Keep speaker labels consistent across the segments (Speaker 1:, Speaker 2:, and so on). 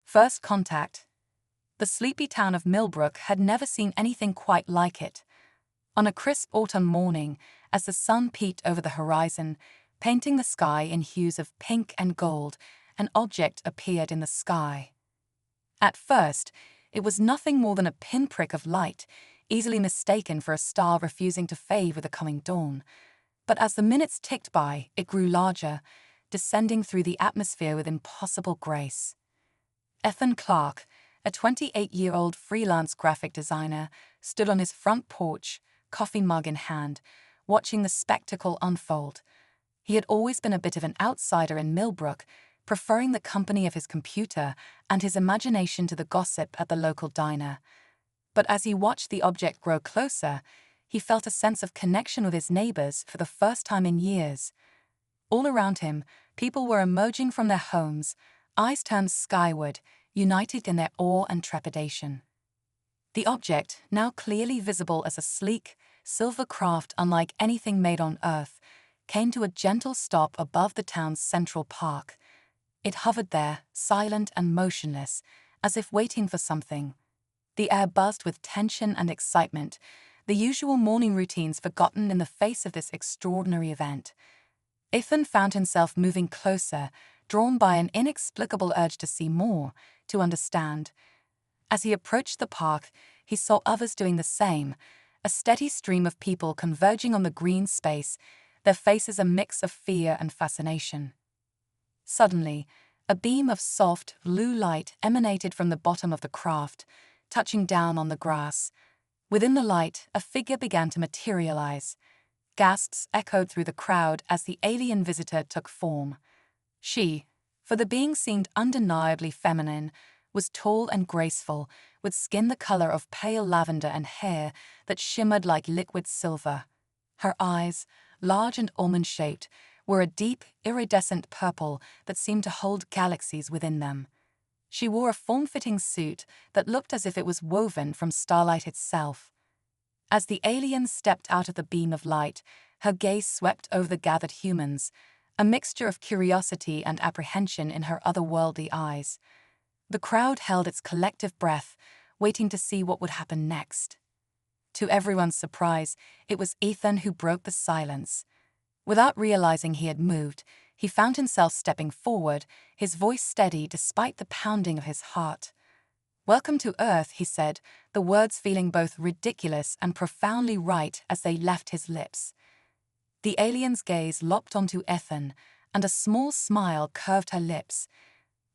Speaker 1: First contact. The sleepy town of Millbrook had never seen anything quite like it. On a crisp autumn morning, as the sun peeked over the horizon, painting the sky in hues of pink and gold, an object appeared in the sky. At first, it was nothing more than a pinprick of light, easily mistaken for a star refusing to fade with the coming dawn. But as the minutes ticked by, it grew larger, descending through the atmosphere with impossible grace. Ethan Clark, a 28-year-old freelance graphic designer, stood on his front porch, coffee mug in hand, watching the spectacle unfold. He had always been a bit of an outsider in Millbrook, preferring the company of his computer and his imagination to the gossip at the local diner. But as he watched the object grow closer, he felt a sense of connection with his neighbors for the first time in years. All around him, people were emerging from their homes, eyes turned skyward, united in their awe and trepidation. The object, now clearly visible as a sleek, silver craft unlike anything made on Earth, came to a gentle stop above the town's central park. It hovered there, silent and motionless, as if waiting for something. The air buzzed with tension and excitement, the usual morning routines forgotten in the face of this extraordinary event. Ethan found himself moving closer, drawn by an inexplicable urge to see more, to understand. As he approached the park, he saw others doing the same, a steady stream of people converging on the green space, their faces a mix of fear and fascination. Suddenly, a beam of soft, blue light emanated from the bottom of the craft, touching down on the grass. Within the light, a figure began to materialize. Gasps echoed through the crowd as the alien visitor took form. She, for the being seemed undeniably feminine, was tall and graceful, with skin the color of pale lavender and hair that shimmered like liquid silver. Her eyes, large and almond-shaped, were a deep, iridescent purple that seemed to hold galaxies within them. She wore a form-fitting suit that looked as if it was woven from starlight itself. As the alien stepped out of the beam of light, her gaze swept over the gathered humans, a mixture of curiosity and apprehension in her otherworldly eyes. The crowd held its collective breath, waiting to see what would happen next. To everyone's surprise, it was Ethan who broke the silence. Without realizing he had moved, he found himself stepping forward, his voice steady despite the pounding of his heart. "Welcome to Earth," he said, the words feeling both ridiculous and profoundly right as they left his lips. The alien's gaze locked onto Ethan, and a small smile curved her lips.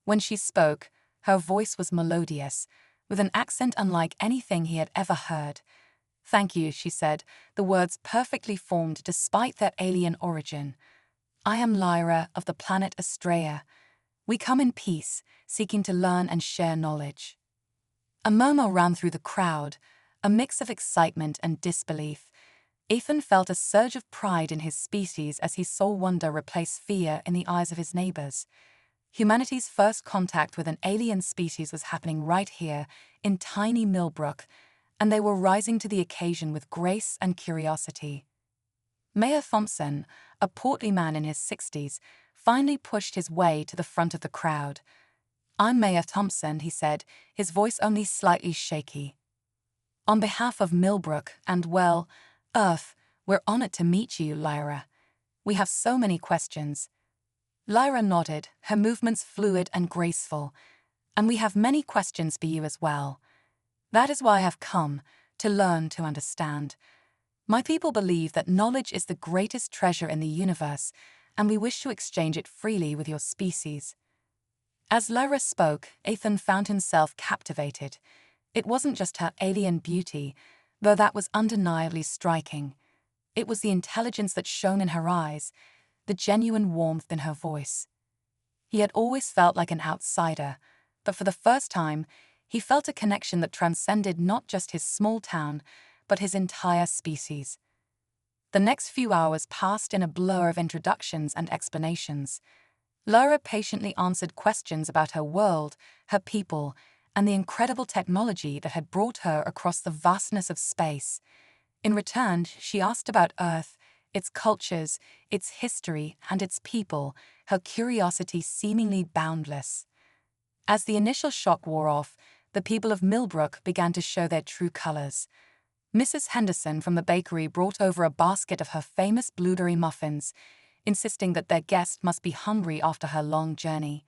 Speaker 1: When she spoke, her voice was melodious, with an accent unlike anything he had ever heard. "Thank you," she said, the words perfectly formed despite their alien origin. "I am Lyra of the planet Astraea. We come in peace, seeking to learn and share knowledge." A murmur ran through the crowd, a mix of excitement and disbelief. Ethan felt a surge of pride in his species as he saw wonder replace fear in the eyes of his neighbors. Humanity's first contact with an alien species was happening right here, in tiny Millbrook, and they were rising to the occasion with grace and curiosity. Mayor Thompson, a portly man in his 60s, finally pushed his way to the front of the crowd. "I'm Mayor Thompson," he said, his voice only slightly shaky. "On behalf of Millbrook and, well, Earth, we're honored to meet you, Lyra. We have so many questions." Lyra nodded, her movements fluid and graceful. "And we have many questions for you as well. That is why I have come, to learn, to understand. My people believe that knowledge is the greatest treasure in the universe, and we wish to exchange it freely with your species." As Lyra spoke, Ethan found himself captivated. It wasn't just her alien beauty, though that was undeniably striking. It was the intelligence that shone in her eyes, the genuine warmth in her voice. He had always felt like an outsider, but for the first time, he felt a connection that transcended not just his small town, but his entire species. The next few hours passed in a blur of introductions and explanations. Lyra patiently answered questions about her world, her people, and the incredible technology that had brought her across the vastness of space. In return, she asked about Earth, its cultures, its history, and its people, her curiosity seemingly boundless. As the initial shock wore off, the people of Millbrook began to show their true colors. Mrs. Henderson from the bakery brought over a basket of her famous blueberry muffins, insisting that their guest must be hungry after her long journey.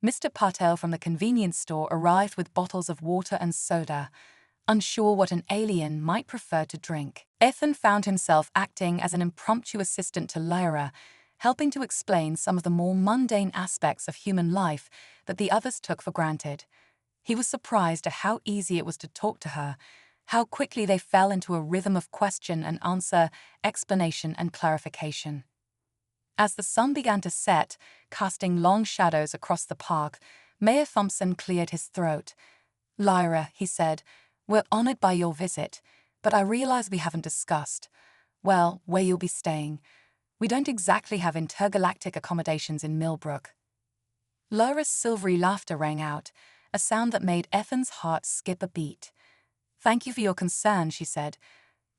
Speaker 1: Mr. Patel from the convenience store arrived with bottles of water and soda, unsure what an alien might prefer to drink. Ethan found himself acting as an impromptu assistant to Lyra, helping to explain some of the more mundane aspects of human life that the others took for granted. He was surprised at how easy it was to talk to her, how quickly they fell into a rhythm of question and answer, explanation and clarification. As the sun began to set, casting long shadows across the park, Mayor Thompson cleared his throat. "Lyra," he said, "we're honored by your visit, but I realize we haven't discussed, well, where you'll be staying. We don't exactly have intergalactic accommodations in Millbrook." Lyra's silvery laughter rang out, a sound that made Ethan's heart skip a beat. "Thank you for your concern," she said.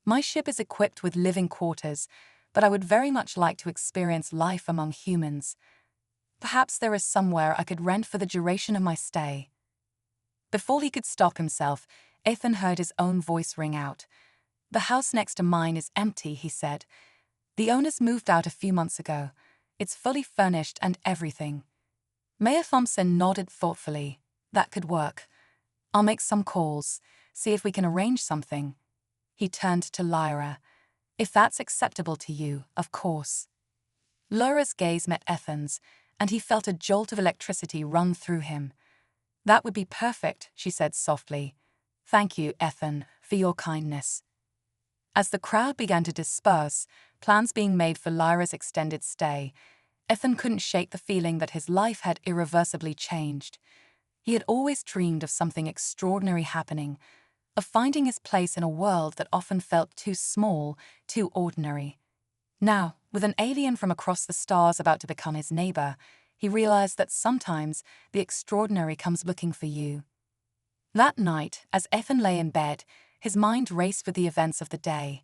Speaker 1: "My ship is equipped with living quarters, but I would very much like to experience life among humans. Perhaps there is somewhere I could rent for the duration of my stay." Before he could stop himself, Ethan heard his own voice ring out. "The house next to mine is empty," he said. "The owners moved out a few months ago. It's fully furnished and everything." Mayor Thompson nodded thoughtfully. "That could work. I'll make some calls, see if we can arrange something." He turned to Lyra. "If that's acceptable to you, of course." Lyra's gaze met Ethan's, and he felt a jolt of electricity run through him. "That would be perfect," she said softly. "Thank you, Ethan, for your kindness." As the crowd began to disperse, plans being made for Lyra's extended stay, Ethan couldn't shake the feeling that his life had irreversibly changed. He had always dreamed of something extraordinary happening, of finding his place in a world that often felt too small, too ordinary. Now, with an alien from across the stars about to become his neighbor, he realized that sometimes the extraordinary comes looking for you. That night, as Ethan lay in bed, his mind raced with the events of the day.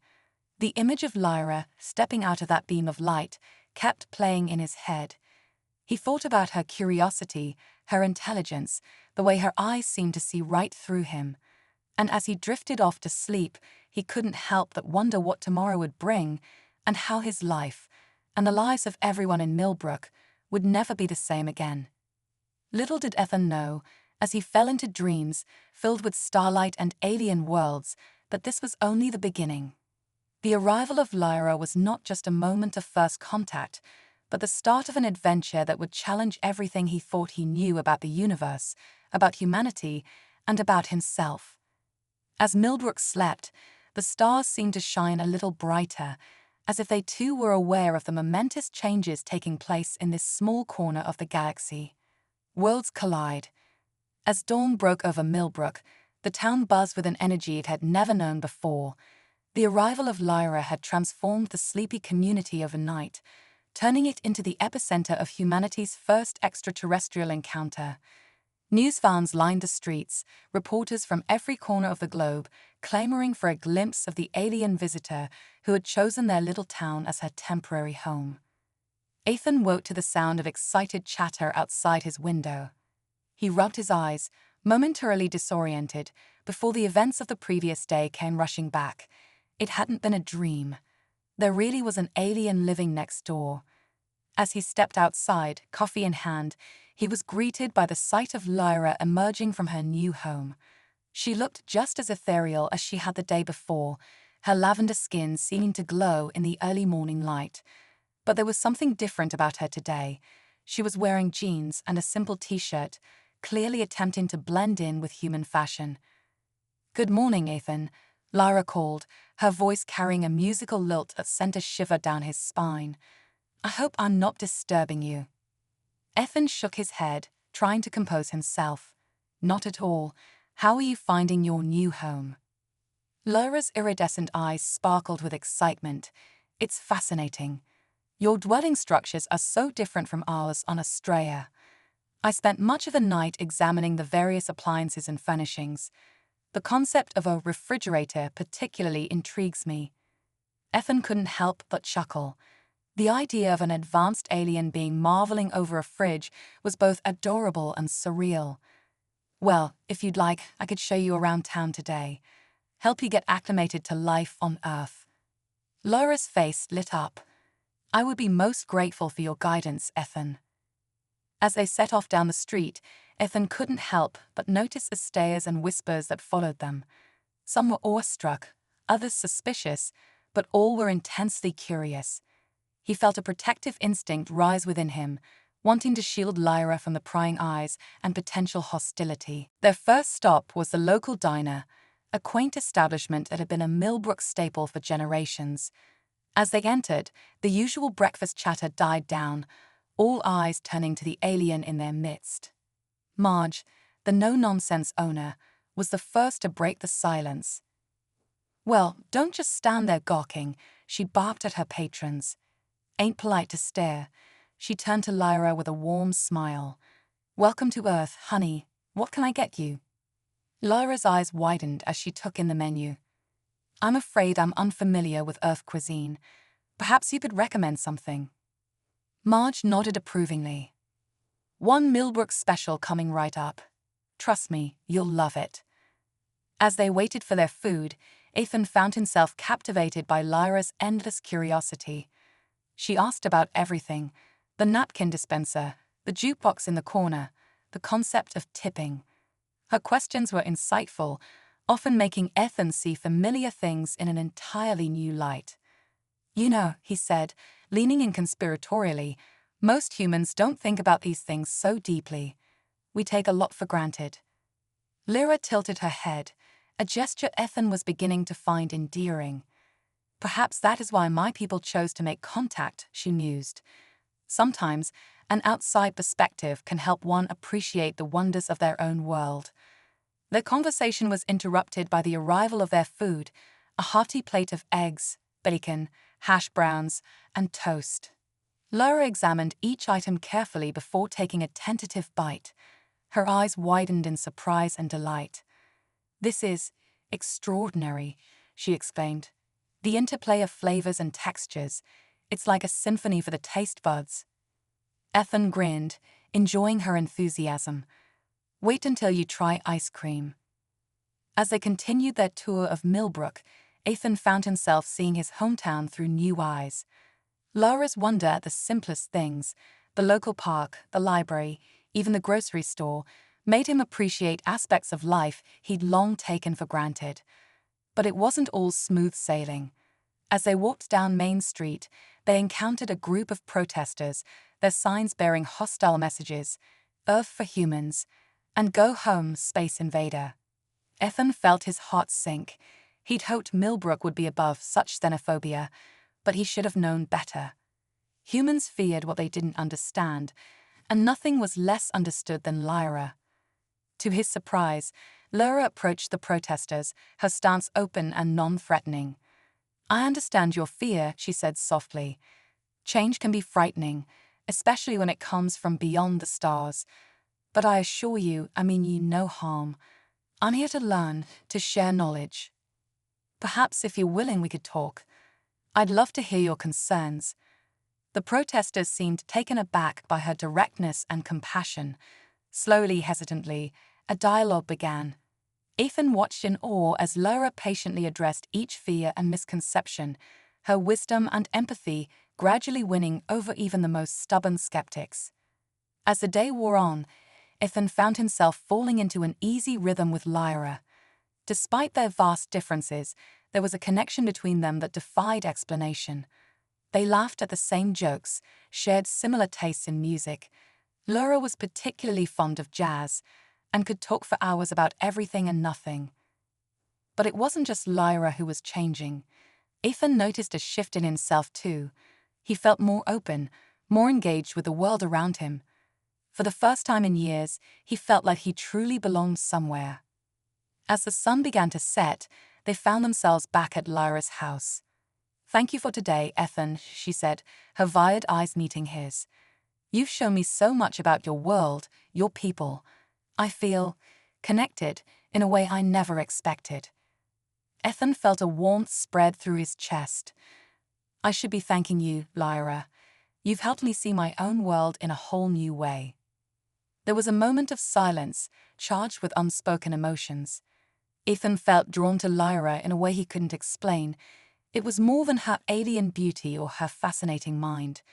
Speaker 1: The image of Lyra, stepping out of that beam of light, kept playing in his head. He thought about her curiosity, her intelligence, the way her eyes seemed to see right through him. And as he drifted off to sleep, he couldn't help but wonder what tomorrow would bring, and how his life, and the lives of everyone in Millbrook, would never be the same again. Little did Ethan know, as he fell into dreams filled with starlight and alien worlds, that this was only the beginning. The arrival of Lyra was not just a moment of first contact, but the start of an adventure that would challenge everything he thought he knew about the universe, about humanity, and about himself. As Millbrook slept, the stars seemed to shine a little brighter, as if they too were aware of the momentous changes taking place in this small corner of the galaxy. Worlds collide. As dawn broke over Millbrook, the town buzzed with an energy it had never known before. The arrival of Lyra had transformed the sleepy community overnight, turning it into the epicenter of humanity's first extraterrestrial encounter. News vans lined the streets, reporters from every corner of the globe clamoring for a glimpse of the alien visitor who had chosen their little town as her temporary home. Ethan woke to the sound of excited chatter outside his window. He rubbed his eyes, momentarily disoriented, before the events of the previous day came rushing back. It hadn't been a dream. There really was an alien living next door. As he stepped outside, coffee in hand, he was greeted by the sight of Lyra emerging from her new home. She looked just as ethereal as she had the day before, her lavender skin seeming to glow in the early morning light. But there was something different about her today. She was wearing jeans and a simple t-shirt, clearly attempting to blend in with human fashion. "Good morning, Ethan," Lyra called, her voice carrying a musical lilt that sent a shiver down his spine. "I hope I'm not disturbing you." Ethan shook his head, trying to compose himself. "Not at all. How are you finding your new home?" Lyra's iridescent eyes sparkled with excitement. "It's fascinating. Your dwelling structures are so different from ours on Astraea. I spent much of the night examining the various appliances and furnishings. The concept of a refrigerator particularly intrigues me." Ethan couldn't help but chuckle. The idea of an advanced alien being marveling over a fridge was both adorable and surreal. Well, if you'd like, I could show you around town today. Help you get acclimated to life on Earth. Lyra's face lit up. I would be most grateful for your guidance, Ethan. As they set off down the street, Ethan couldn't help but notice the stares and whispers that followed them. Some were awestruck, others suspicious, but all were intensely curious. He felt a protective instinct rise within him, wanting to shield Lyra from the prying eyes and potential hostility. Their first stop was the local diner, a quaint establishment that had been a Millbrook staple for generations. As they entered, the usual breakfast chatter died down, all eyes turning to the alien in their midst. Marge, the no-nonsense owner, was the first to break the silence. "Well, don't just stand there gawking," she barked at her patrons. "Ain't polite to stare." She turned to Lyra with a warm smile. "Welcome to Earth, honey. What can I get you?" Lyra's eyes widened as she took in the menu. "I'm afraid I'm unfamiliar with Earth cuisine. Perhaps you could recommend something." Marge nodded approvingly. "One Millbrook special coming right up. Trust me, you'll love it." As they waited for their food, Ethan found himself captivated by Lyra's endless curiosity. She asked about everything: the napkin dispenser, the jukebox in the corner, the concept of tipping. Her questions were insightful, often making Ethan see familiar things in an entirely new light. "You know," he said, leaning in conspiratorially, "most humans don't think about these things so deeply. We take a lot for granted." Lyra tilted her head, a gesture Ethan was beginning to find endearing. "Perhaps that is why my people chose to make contact," she mused. "Sometimes, an outside perspective can help one appreciate the wonders of their own world." Their conversation was interrupted by the arrival of their food, a hearty plate of eggs, bacon, hash browns, and toast. Lyra examined each item carefully before taking a tentative bite. Her eyes widened in surprise and delight. "This is extraordinary," she exclaimed. "The interplay of flavors and textures. It's like a symphony for the taste buds." Ethan grinned, enjoying her enthusiasm. "Wait until you try ice cream." As they continued their tour of Millbrook, Ethan found himself seeing his hometown through new eyes. Lyra's wonder at the simplest things, the local park, the library, even the grocery store, made him appreciate aspects of life he'd long taken for granted. But it wasn't all smooth sailing. As they walked down Main Street, they encountered a group of protesters, their signs bearing hostile messages: "Earth for humans," and "Go home, Space Invader." Ethan felt his heart sink. He'd hoped Millbrook would be above such xenophobia, but he should have known better. Humans feared what they didn't understand, and nothing was less understood than Lyra. To his surprise, Lyra approached the protesters, her stance open and non-threatening. "I understand your fear," she said softly. "Change can be frightening, especially when it comes from beyond the stars. But I assure you, I mean you no harm. I'm here to learn, to share knowledge. Perhaps if you're willing we could talk. I'd love to hear your concerns." The protesters seemed taken aback by her directness and compassion. Slowly, hesitantly, a dialogue began. Ethan watched in awe as Lyra patiently addressed each fear and misconception, her wisdom and empathy gradually winning over even the most stubborn skeptics. As the day wore on, Ethan found himself falling into an easy rhythm with Lyra. Despite their vast differences, there was a connection between them that defied explanation. They laughed at the same jokes, shared similar tastes in music. Lyra was particularly fond of jazz, and could talk for hours about everything and nothing. But it wasn't just Lyra who was changing. Ethan noticed a shift in himself too. He felt more open, more engaged with the world around him. For the first time in years, he felt like he truly belonged somewhere. As the sun began to set, they found themselves back at Lyra's house. "Thank you for today, Ethan," she said, her wide eyes meeting his. "You've shown me so much about your world, your people. I feel connected in a way I never expected." Ethan felt a warmth spread through his chest. "I should be thanking you, Lyra. You've helped me see my own world in a whole new way." There was a moment of silence, charged with unspoken emotions. Ethan felt drawn to Lyra in a way he couldn't explain. It was more than her alien beauty or her fascinating mind.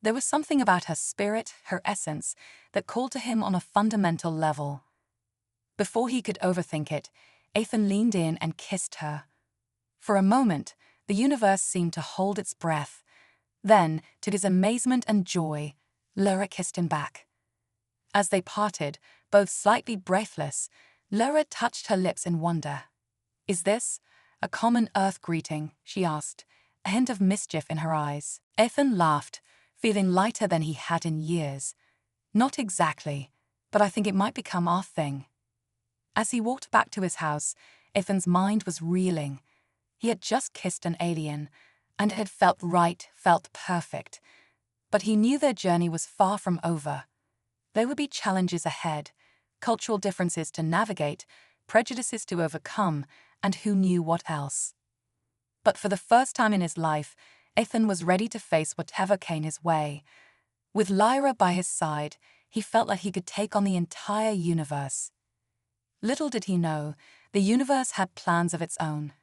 Speaker 1: There was something about her spirit, her essence, that called to him on a fundamental level. Before he could overthink it, Ethan leaned in and kissed her. For a moment, the universe seemed to hold its breath. Then, to his amazement and joy, Lyra kissed him back. As they parted, both slightly breathless, Lyra touched her lips in wonder. "Is this a common Earth greeting?" she asked, a hint of mischief in her eyes. Ethan laughed, feeling lighter than he had in years. "Not exactly, but I think it might become our thing." As he walked back to his house, Ethan's mind was reeling. He had just kissed an alien, and it had felt right, felt perfect. But he knew their journey was far from over. There would be challenges ahead, cultural differences to navigate, prejudices to overcome, and who knew what else. But for the first time in his life, Ethan was ready to face whatever came his way. With Lyra by his side, he felt like he could take on the entire universe. Little did he know, the universe had plans of its own.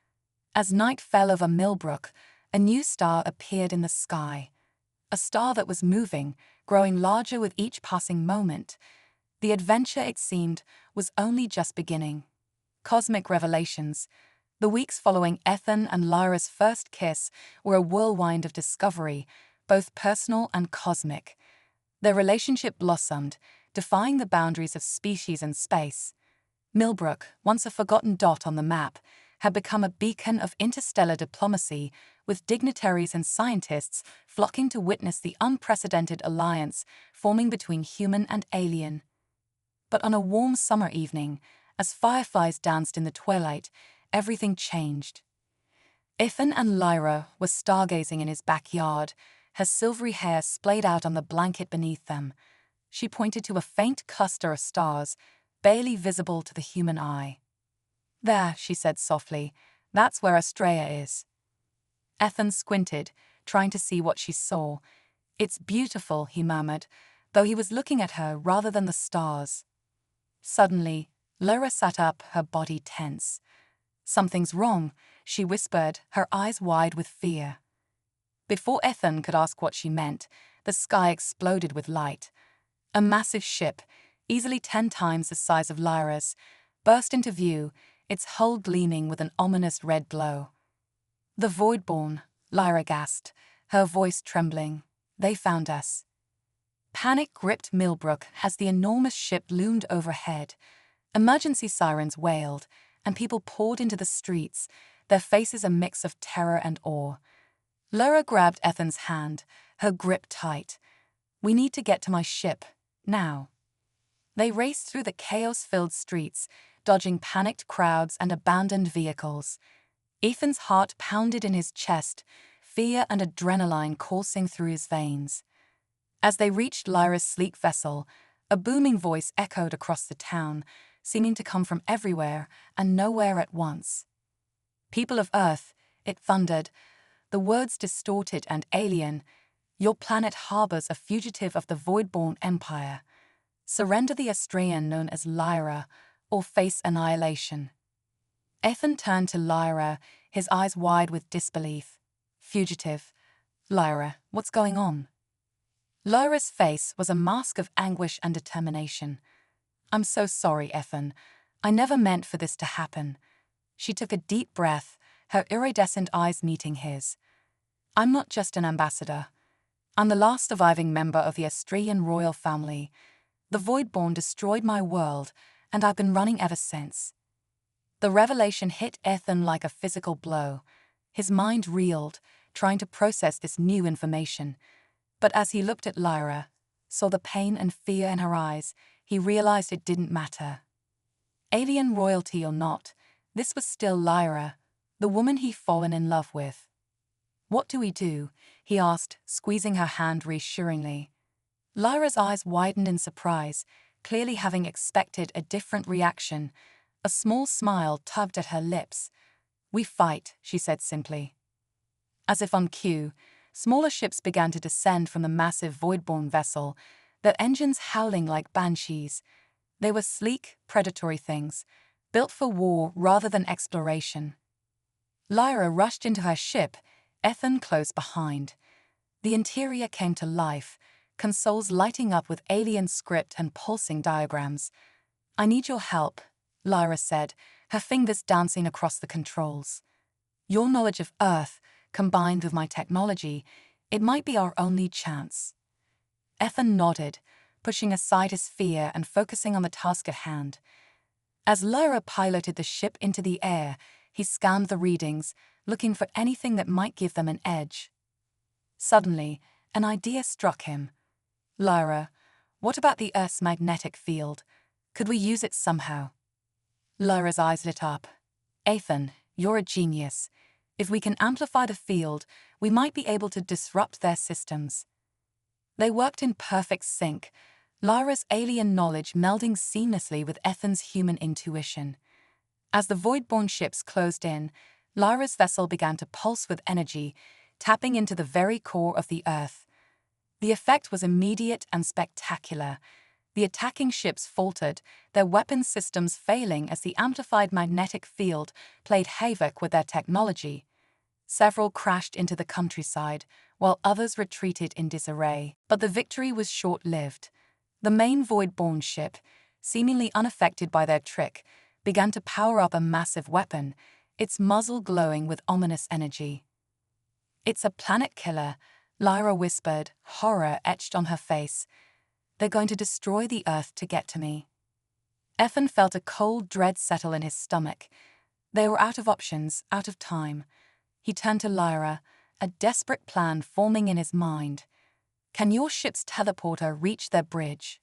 Speaker 1: As night fell over Millbrook, a new star appeared in the sky. A star that was moving, growing larger with each passing moment. The adventure, it seemed, was only just beginning. Cosmic revelations. The weeks following Ethan and Lyra's first kiss were a whirlwind of discovery, both personal and cosmic. Their relationship blossomed, defying the boundaries of species and space. Millbrook, once a forgotten dot on the map, had become a beacon of interstellar diplomacy, with dignitaries and scientists flocking to witness the unprecedented alliance forming between human and alien. But on a warm summer evening, as fireflies danced in the twilight, everything changed. Ethan and Lyra were stargazing in his backyard, her silvery hair splayed out on the blanket beneath them. She pointed to a faint cluster of stars, barely visible to the human eye. "There," she said softly, "that's where Astrea is." Ethan squinted, trying to see what she saw. "It's beautiful," he murmured, though he was looking at her rather than the stars. Suddenly, Lyra sat up, her body tense. "Something's wrong," she whispered, her eyes wide with fear. Before Ethan could ask what she meant, the sky exploded with light. A massive ship, easily 10 times the size of Lyra's, burst into view, its hull gleaming with an ominous red glow. "The Voidborn," Lyra gasped, her voice trembling. "They found us." Panic gripped Millbrook as the enormous ship loomed overhead. Emergency sirens wailed, and people poured into the streets, their faces a mix of terror and awe. Lyra grabbed Ethan's hand, her grip tight. "We need to get to my ship, now." They raced through the chaos-filled streets, dodging panicked crowds and abandoned vehicles. Ethan's heart pounded in his chest, fear and adrenaline coursing through his veins. As they reached Lyra's sleek vessel, a booming voice echoed across the town, seeming to come from everywhere and nowhere at once. "People of Earth," it thundered, the words distorted and alien, "your planet harbors a fugitive of the Voidborn Empire. Surrender the Astraean known as Lyra, or face annihilation." Ethan turned to Lyra, his eyes wide with disbelief. "Fugitive? Lyra, what's going on?" Lyra's face was a mask of anguish and determination. "I'm so sorry, Ethan. I never meant for this to happen." She took a deep breath, her iridescent eyes meeting his. "I'm not just an ambassador. I'm the last surviving member of the Astraean royal family. The Voidborn destroyed my world, and I've been running ever since." The revelation hit Ethan like a physical blow. His mind reeled, trying to process this new information. But as he looked at Lyra, saw the pain and fear in her eyes, he realized it didn't matter. Alien royalty or not, this was still Lyra, the woman he'd fallen in love with. "What do we do?" he asked, squeezing her hand reassuringly. Lyra's eyes widened in surprise, clearly having expected a different reaction. A small smile tugged at her lips. "We fight," she said simply. As if on cue, smaller ships began to descend from the massive Voidborn vessel, their engines howling like banshees. They were sleek, predatory things, built for war rather than exploration. Lyra rushed into her ship, Ethan close behind. The interior came to life, consoles lighting up with alien script and pulsing diagrams. "I need your help," Lyra said, her fingers dancing across the controls. "Your knowledge of Earth, combined with my technology, it might be our only chance." Ethan nodded, pushing aside his fear and focusing on the task at hand. As Lyra piloted the ship into the air, he scanned the readings, looking for anything that might give them an edge. Suddenly, an idea struck him. "Lyra, what about the Earth's magnetic field? Could we use it somehow?" Lyra's eyes lit up. "Ethan, you're a genius. If we can amplify the field, we might be able to disrupt their systems." They worked in perfect sync, Lyra's alien knowledge melding seamlessly with Ethan's human intuition. As the Voidborn ships closed in, Lyra's vessel began to pulse with energy, tapping into the very core of the Earth. The effect was immediate and spectacular. The attacking ships faltered, their weapon systems failing as the amplified magnetic field played havoc with their technology. Several crashed into the countryside, while others retreated in disarray. But the victory was short-lived. The main Voidborn ship, seemingly unaffected by their trick, began to power up a massive weapon, its muzzle glowing with ominous energy. "It's a planet killer," Lyra whispered, horror etched on her face. "They're going to destroy the Earth to get to me." Ethan felt a cold dread settle in his stomach. They were out of options, out of time. He turned to Lyra, a desperate plan forming in his mind. "Can your ship's teleporter reach their bridge?"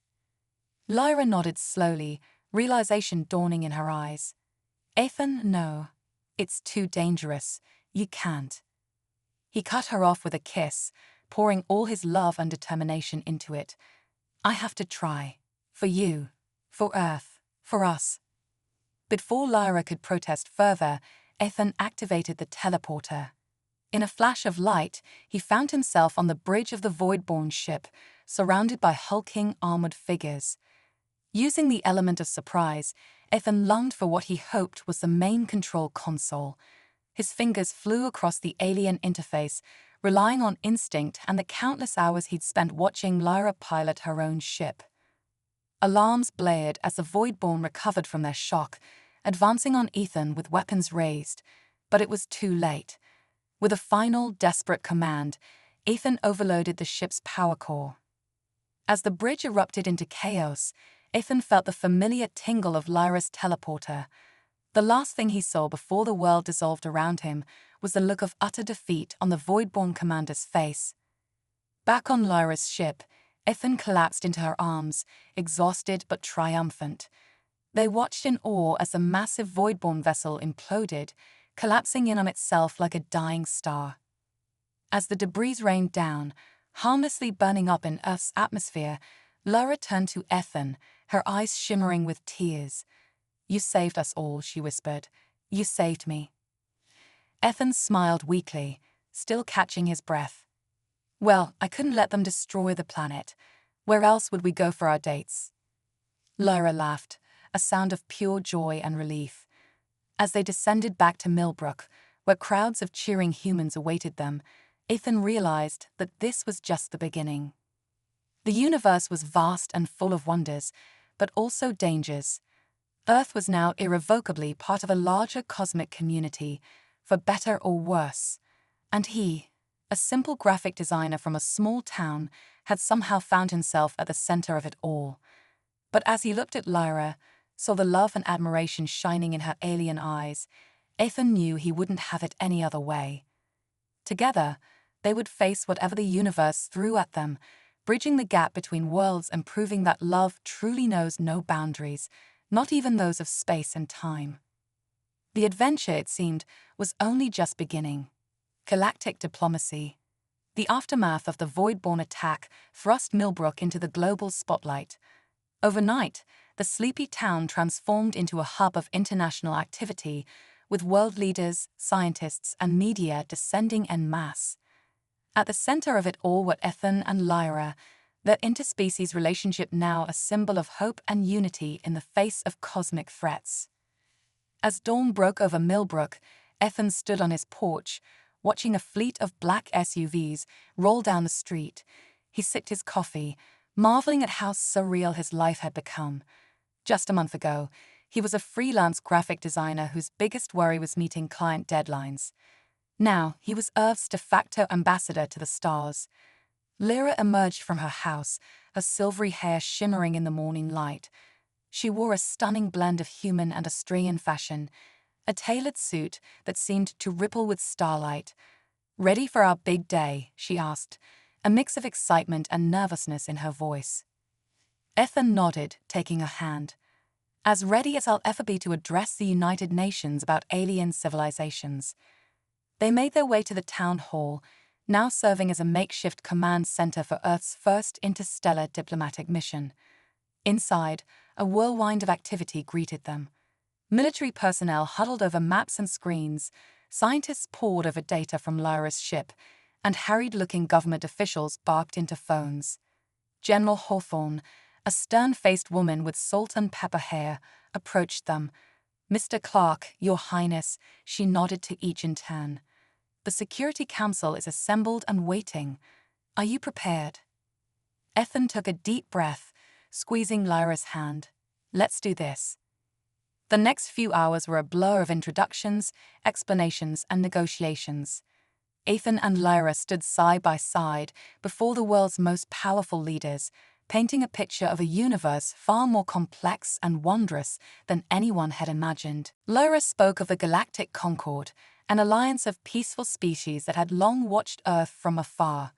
Speaker 1: Lyra nodded slowly, realization dawning in her eyes. "Ethan, no. It's too dangerous. You can't." He cut her off with a kiss, pouring all his love and determination into it. "I have to try. For you. For Earth. For us." Before Lyra could protest further, Ethan activated the teleporter. In a flash of light, he found himself on the bridge of the Voidborn ship, surrounded by hulking, armored figures. Using the element of surprise, Ethan lunged for what he hoped was the main control console. His fingers flew across the alien interface, relying on instinct and the countless hours he'd spent watching Lyra pilot her own ship. Alarms blared as the Voidborn recovered from their shock, advancing on Ethan with weapons raised, but it was too late. With a final, desperate command, Ethan overloaded the ship's power core. As the bridge erupted into chaos, Ethan felt the familiar tingle of Lyra's teleporter. The last thing he saw before the world dissolved around him was the look of utter defeat on the Voidborn commander's face. Back on Lyra's ship, Ethan collapsed into her arms, exhausted but triumphant. They watched in awe as the massive Voidborn vessel imploded, collapsing in on itself like a dying star. As the debris rained down, harmlessly burning up in Earth's atmosphere, Lyra turned to Ethan, her eyes shimmering with tears. "You saved us all," she whispered. "You saved me." Ethan smiled weakly, still catching his breath. "Well, I couldn't let them destroy the planet. Where else would we go for our dates?" Lyra laughed, a sound of pure joy and relief. As they descended back to Millbrook, where crowds of cheering humans awaited them, Ethan realized that this was just the beginning. The universe was vast and full of wonders, but also dangers. Earth was now irrevocably part of a larger cosmic community, for better or worse. And he, a simple graphic designer from a small town, had somehow found himself at the center of it all. But as he looked at Lyra, saw the love and admiration shining in her alien eyes, Ethan knew he wouldn't have it any other way. Together, they would face whatever the universe threw at them, bridging the gap between worlds and proving that love truly knows no boundaries, not even those of space and time. The adventure, it seemed, was only just beginning. Galactic diplomacy. The aftermath of the Voidborn attack thrust Millbrook into the global spotlight. Overnight, the sleepy town transformed into a hub of international activity, with world leaders, scientists, and media descending en masse. At the center of it all were Ethan and Lyra, their interspecies relationship now a symbol of hope and unity in the face of cosmic threats. As dawn broke over Millbrook, Ethan stood on his porch, watching a fleet of black SUVs roll down the street. He sipped his coffee, marveling at how surreal his life had become. Just a month ago, he was a freelance graphic designer whose biggest worry was meeting client deadlines. Now, he was Earth's de facto ambassador to the stars. Lyra emerged from her house, her silvery hair shimmering in the morning light. She wore a stunning blend of human and Australian fashion, a tailored suit that seemed to ripple with starlight. "Ready for our big day?" she asked, a mix of excitement and nervousness in her voice. Ethan nodded, taking her hand. "As ready as I'll ever be to address the United Nations about alien civilizations." They made their way to the town hall, now serving as a makeshift command center for Earth's first interstellar diplomatic mission. Inside, a whirlwind of activity greeted them. Military personnel huddled over maps and screens, scientists pored over data from Lyra's ship, and harried-looking government officials barked into phones. General Hawthorne, a stern-faced woman with salt and pepper hair, approached them. "Mr. Clark, Your Highness," she nodded to each in turn. "The Security Council is assembled and waiting. Are you prepared?" Ethan took a deep breath, squeezing Lyra's hand. "Let's do this." The next few hours were a blur of introductions, explanations, and negotiations. Ethan and Lyra stood side by side before the world's most powerful leaders, painting a picture of a universe far more complex and wondrous than anyone had imagined. Lyra spoke of the Galactic Concord, an alliance of peaceful species that had long watched Earth from afar.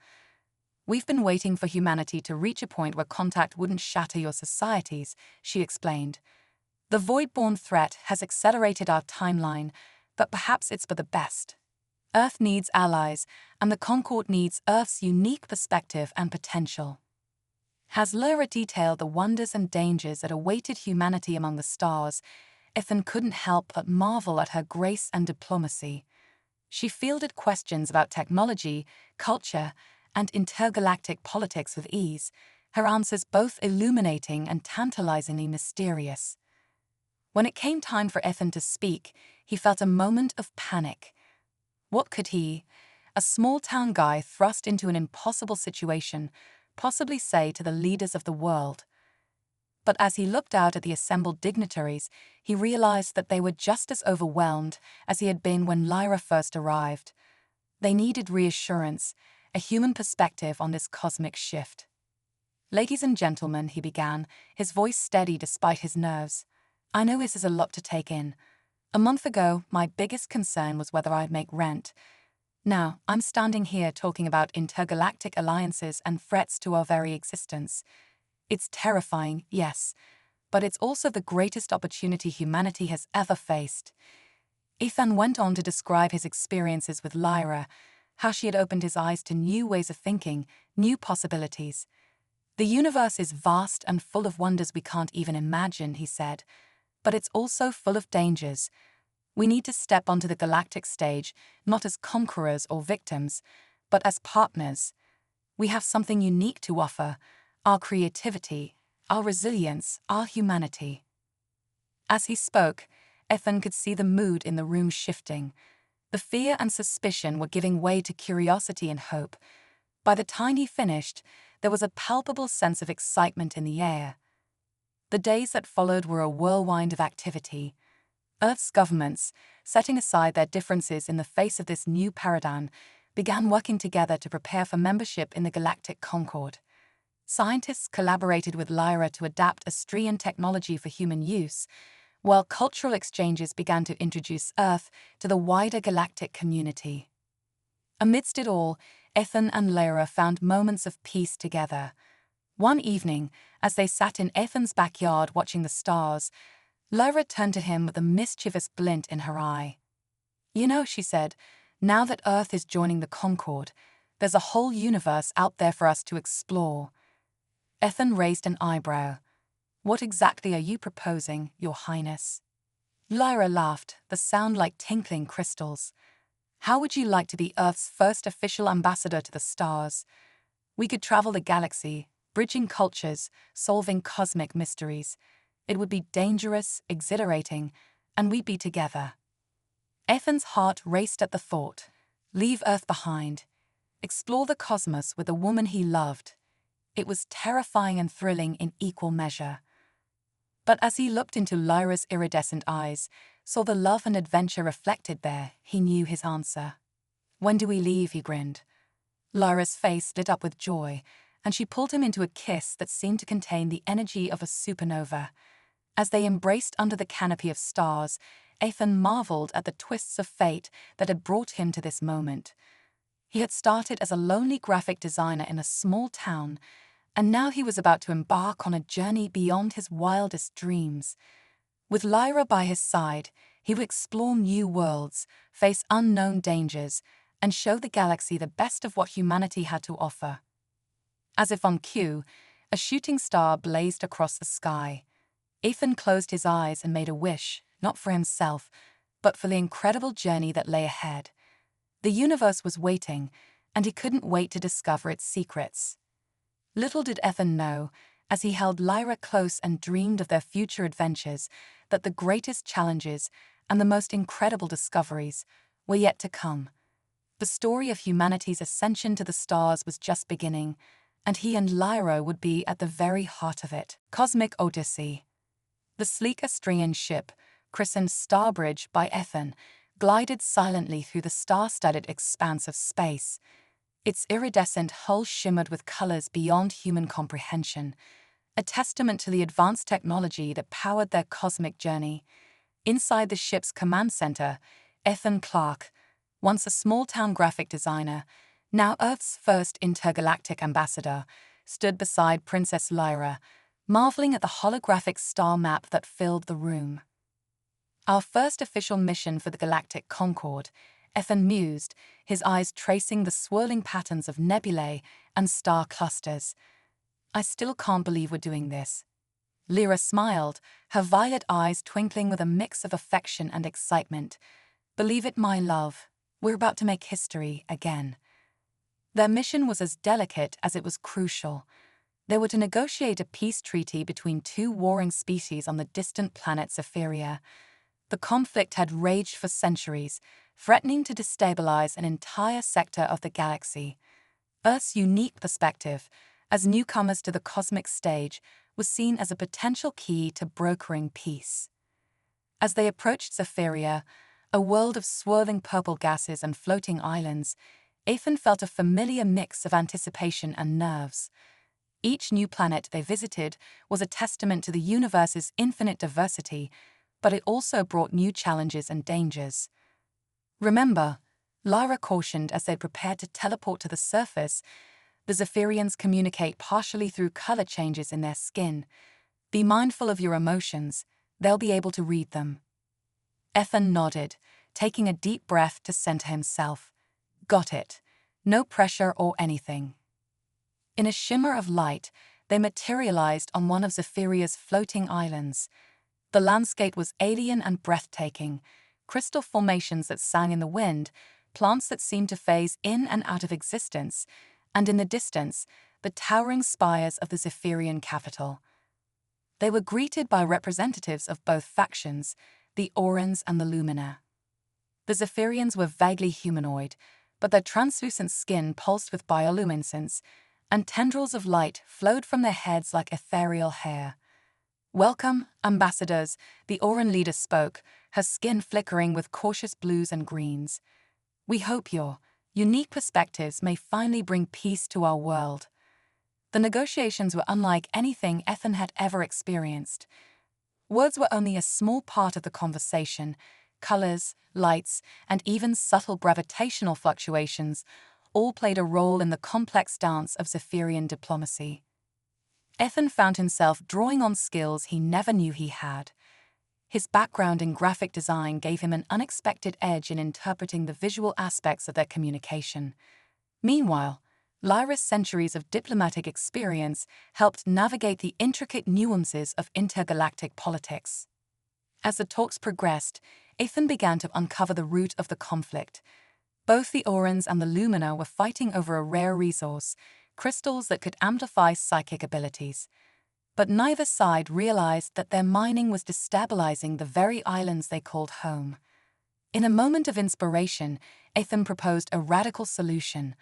Speaker 1: "We've been waiting for humanity to reach a point where contact wouldn't shatter your societies," she explained. "The void-born threat has accelerated our timeline, but perhaps it's for the best. Earth needs allies, and the Concord needs Earth's unique perspective and potential." As Lyra detailed the wonders and dangers that awaited humanity among the stars, Ethan couldn't help but marvel at her grace and diplomacy. She fielded questions about technology, culture, and intergalactic politics with ease, her answers both illuminating and tantalizingly mysterious. When it came time for Ethan to speak, he felt a moment of panic. What could he, a small-town guy thrust into an impossible situation, possibly say to the leaders of the world? But as he looked out at the assembled dignitaries, he realized that they were just as overwhelmed as he had been when Lyra first arrived. They needed reassurance, a human perspective on this cosmic shift. "Ladies and gentlemen," he began, his voice steady despite his nerves. "I know this is a lot to take in. A month ago, my biggest concern was whether I'd make rent. Now, I'm standing here talking about intergalactic alliances and threats to our very existence. It's terrifying, yes, but it's also the greatest opportunity humanity has ever faced." Ethan went on to describe his experiences with Lyra, how she had opened his eyes to new ways of thinking, new possibilities. "The universe is vast and full of wonders we can't even imagine," he said, "but it's also full of dangers. We need to step onto the galactic stage, not as conquerors or victims, but as partners. We have something unique to offer: our creativity, our resilience, our humanity." As he spoke, Ethan could see the mood in the room shifting. The fear and suspicion were giving way to curiosity and hope. By the time he finished, there was a palpable sense of excitement in the air. The days that followed were a whirlwind of activity. Earth's governments, setting aside their differences in the face of this new paradigm, began working together to prepare for membership in the Galactic Concord. Scientists collaborated with Lyra to adapt Austrian technology for human use, while cultural exchanges began to introduce Earth to the wider galactic community. Amidst it all, Ethan and Lyra found moments of peace together. One evening, as they sat in Ethan's backyard watching the stars, Lyra turned to him with a mischievous glint in her eye. "You know," she said, "now that Earth is joining the Concord, there's a whole universe out there for us to explore." Ethan raised an eyebrow. "What exactly are you proposing, Your Highness?" Lyra laughed, the sound like tinkling crystals. "How would you like to be Earth's first official ambassador to the stars? We could travel the galaxy, bridging cultures, solving cosmic mysteries. It would be dangerous, exhilarating, and we'd be together. Ethan's heart raced at the thought. Leave Earth behind. Explore the cosmos with the woman he loved. It was terrifying and thrilling in equal measure. But as he looked into Lyra's iridescent eyes, saw the love and adventure reflected there, he knew his answer. When do we leave? He grinned. Lyra's face lit up with joy, and she pulled him into a kiss that seemed to contain the energy of a supernova. As they embraced under the canopy of stars, Ethan marveled at the twists of fate that had brought him to this moment. He had started as a lonely graphic designer in a small town, and now he was about to embark on a journey beyond his wildest dreams. With Lyra by his side, he would explore new worlds, face unknown dangers, and show the galaxy the best of what humanity had to offer. As if on cue, a shooting star blazed across the sky. Ethan closed his eyes and made a wish, not for himself, but for the incredible journey that lay ahead. The universe was waiting, and he couldn't wait to discover its secrets. Little did Ethan know, as he held Lyra close and dreamed of their future adventures, that the greatest challenges and the most incredible discoveries were yet to come. The story of humanity's ascension to the stars was just beginning, and he and Lyra would be at the very heart of it. Cosmic Odyssey. The sleek Astrian ship, christened Starbridge by Ethan, glided silently through the star-studded expanse of space. Its iridescent hull shimmered with colors beyond human comprehension, a testament to the advanced technology that powered their cosmic journey. Inside the ship's command center, Ethan Clarke, once a small-town graphic designer, now Earth's first intergalactic ambassador, stood beside Princess Lyra, marveling at the holographic star map that filled the room. Our first official mission for the Galactic Concord, Ethan mused, his eyes tracing the swirling patterns of nebulae and star clusters. I still can't believe we're doing this. Lyra smiled, her violet eyes twinkling with a mix of affection and excitement. Believe it, my love, we're about to make history again. Their mission was as delicate as it was crucial. They were to negotiate a peace treaty between two warring species on the distant planet Zephyria. The conflict had raged for centuries, threatening to destabilize an entire sector of the galaxy. Earth's unique perspective, as newcomers to the cosmic stage, was seen as a potential key to brokering peace. As they approached Zephyria, a world of swirling purple gases and floating islands, Ethan felt a familiar mix of anticipation and nerves. Each new planet they visited was a testament to the universe's infinite diversity, but it also brought new challenges and dangers. Remember, Lyra cautioned as they prepared to teleport to the surface, the Zephyrians communicate partially through color changes in their skin. Be mindful of your emotions, they'll be able to read them. Ethan nodded, taking a deep breath to center himself. Got it. No pressure or anything. In a shimmer of light, they materialized on one of Zephyria's floating islands. The landscape was alien and breathtaking, crystal formations that sang in the wind, plants that seemed to phase in and out of existence, and in the distance, the towering spires of the Zephyrian capital. They were greeted by representatives of both factions, the Orcs and the Lumina. The Zephyrians were vaguely humanoid, but their translucent skin pulsed with bioluminescence, and tendrils of light flowed from their heads like ethereal hair. Welcome, ambassadors, the Orc leader spoke, her skin flickering with cautious blues and greens. We hope your unique perspectives may finally bring peace to our world. The negotiations were unlike anything Ethan had ever experienced. Words were only a small part of the conversation. Colors, lights, and even subtle gravitational fluctuations all played a role in the complex dance of Zephyrian diplomacy. Ethan found himself drawing on skills he never knew he had. His background in graphic design gave him an unexpected edge in interpreting the visual aspects of their communication. Meanwhile, Lyra's centuries of diplomatic experience helped navigate the intricate nuances of intergalactic politics. As the talks progressed, Ethan began to uncover the root of the conflict. Both the Orcs and the Lumina were fighting over a rare resource, crystals that could amplify psychic abilities. But neither side realized that their mining was destabilizing the very islands they called home. In a moment of inspiration, Ethan proposed a radical solution.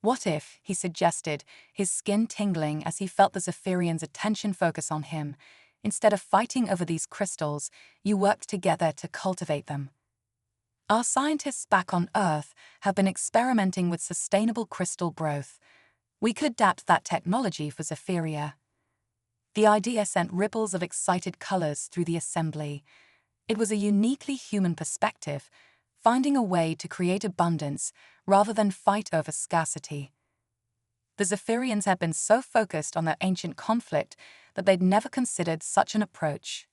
Speaker 1: What if, he suggested, his skin tingling as he felt the Zephyrians' attention focus on him, instead of fighting over these crystals, you worked together to cultivate them? Our scientists back on Earth have been experimenting with sustainable crystal growth. We could adapt that technology for Zephyria. The idea sent ripples of excited colors through the assembly. It was a uniquely human perspective, finding a way to create abundance rather than fight over scarcity. The Zephyrians had been so focused on their ancient conflict that they'd never considered such an approach.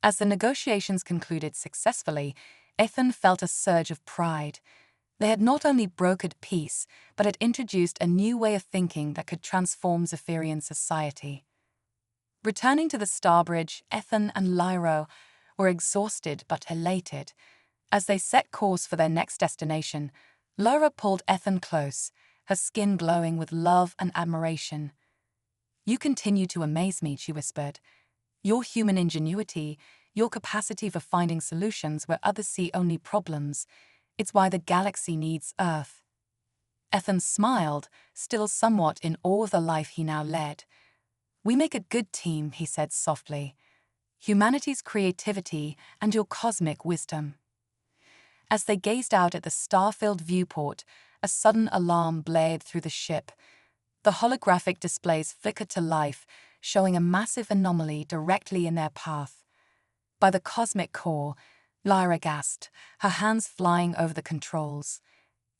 Speaker 1: As the negotiations concluded successfully, Ethan felt a surge of pride. They had not only brokered peace, but had introduced a new way of thinking that could transform Zephyrian society. Returning to the Starbridge, Ethan and Lyra were exhausted but elated. As they set course for their next destination, Lyra pulled Ethan close, her skin glowing with love and admiration. "You continue to amaze me," she whispered. "Your human ingenuity, your capacity for finding solutions where others see only problems. It's why the galaxy needs Earth." Ethan smiled, still somewhat in awe of the life he now led. "We make a good team," he said softly. "Humanity's creativity and your cosmic wisdom." As they gazed out at the star-filled viewport, a sudden alarm blared through the ship. The holographic displays flickered to life, showing a massive anomaly directly in their path. By the cosmic core, Lyra gasped, her hands flying over the controls.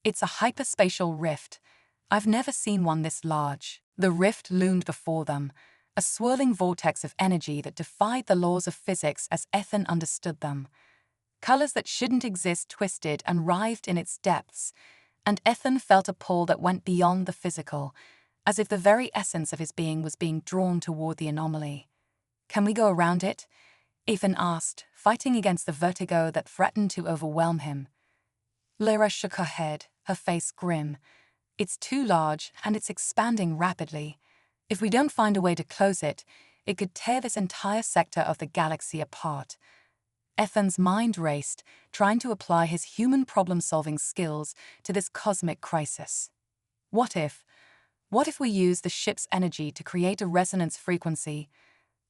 Speaker 1: "It's a hyperspatial rift. I've never seen one this large." The rift loomed before them, a swirling vortex of energy that defied the laws of physics as Ethan understood them. Colors that shouldn't exist twisted and writhed in its depths, and Ethan felt a pull that went beyond the physical, as if the very essence of his being was being drawn toward the anomaly. "Can we go around it?" Ethan asked, fighting against the vertigo that threatened to overwhelm him. Lyra shook her head, her face grim. "It's too large, and it's expanding rapidly. If we don't find a way to close it, it could tear this entire sector of the galaxy apart." Ethan's mind raced, trying to apply his human problem-solving skills to this cosmic crisis. What if we use the ship's energy to create a resonance frequency,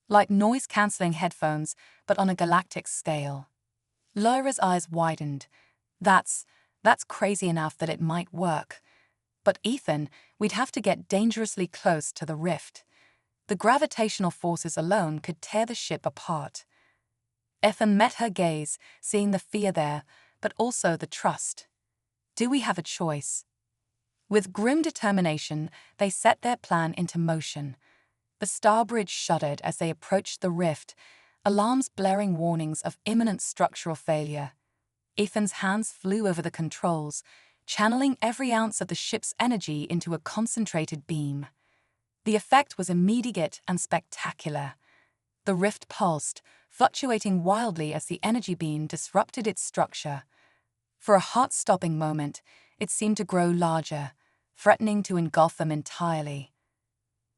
Speaker 1: like noise-canceling headphones, but on a galactic scale? Lyra's eyes widened. That's crazy enough that it might work. But Ethan, we'd have to get dangerously close to the rift. The gravitational forces alone could tear the ship apart. Ethan met her gaze, seeing the fear there, but also the trust. "Do we have a choice?" With grim determination, they set their plan into motion. The Starbridge shuddered as they approached the rift, alarms blaring warnings of imminent structural failure. Ethan's hands flew over the controls, channeling every ounce of the ship's energy into a concentrated beam. The effect was immediate and spectacular. The rift pulsed, fluctuating wildly as the energy beam disrupted its structure. For a heart-stopping moment, it seemed to grow larger, threatening to engulf them entirely.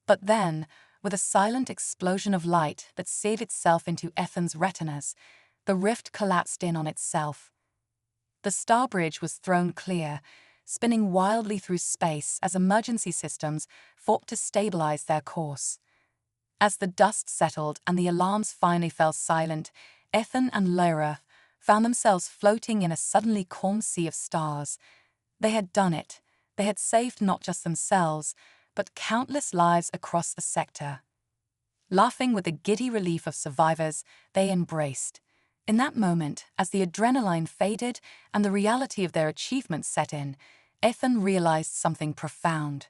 Speaker 1: But then, with a silent explosion of light that seared itself into Ethan's retinas, the rift collapsed in on itself. The Starbridge was thrown clear, spinning wildly through space as emergency systems fought to stabilize their course. As the dust settled and the alarms finally fell silent, Ethan and Lyra found themselves floating in a suddenly calm sea of stars. They had done it. They had saved not just themselves, but countless lives across the sector. Laughing with the giddy relief of survivors, they embraced. In that moment, as the adrenaline faded and the reality of their achievements set in, Ethan realized something profound.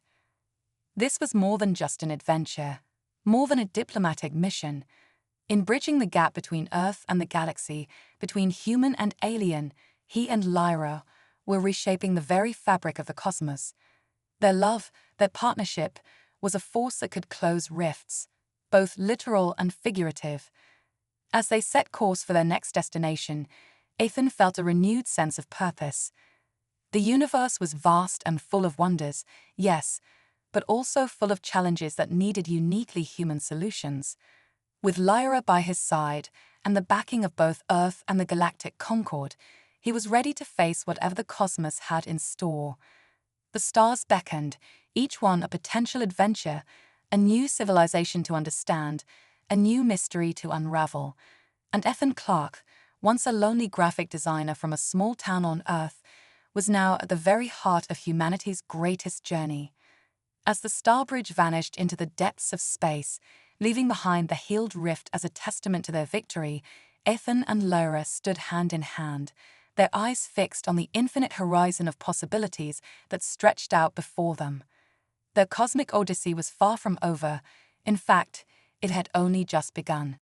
Speaker 1: This was more than just an adventure, more than a diplomatic mission. In bridging the gap between Earth and the galaxy, between human and alien, he and Lyra were reshaping the very fabric of the cosmos. Their love, their partnership, was a force that could close rifts, both literal and figurative. As they set course for their next destination, Ethan felt a renewed sense of purpose. The universe was vast and full of wonders, yes, but also full of challenges that needed uniquely human solutions. With Lyra by his side and the backing of both Earth and the Galactic Concord, he was ready to face whatever the cosmos had in store. The stars beckoned, each one a potential adventure, a new civilization to understand, a new mystery to unravel. And Ethan Clarke, once a lonely graphic designer from a small town on Earth, was now at the very heart of humanity's greatest journey. As the Starbridge vanished into the depths of space, leaving behind the healed rift as a testament to their victory, Ethan and Lyra stood hand in hand, their eyes fixed on the infinite horizon of possibilities that stretched out before them. Their cosmic odyssey was far from over. In fact, it had only just begun.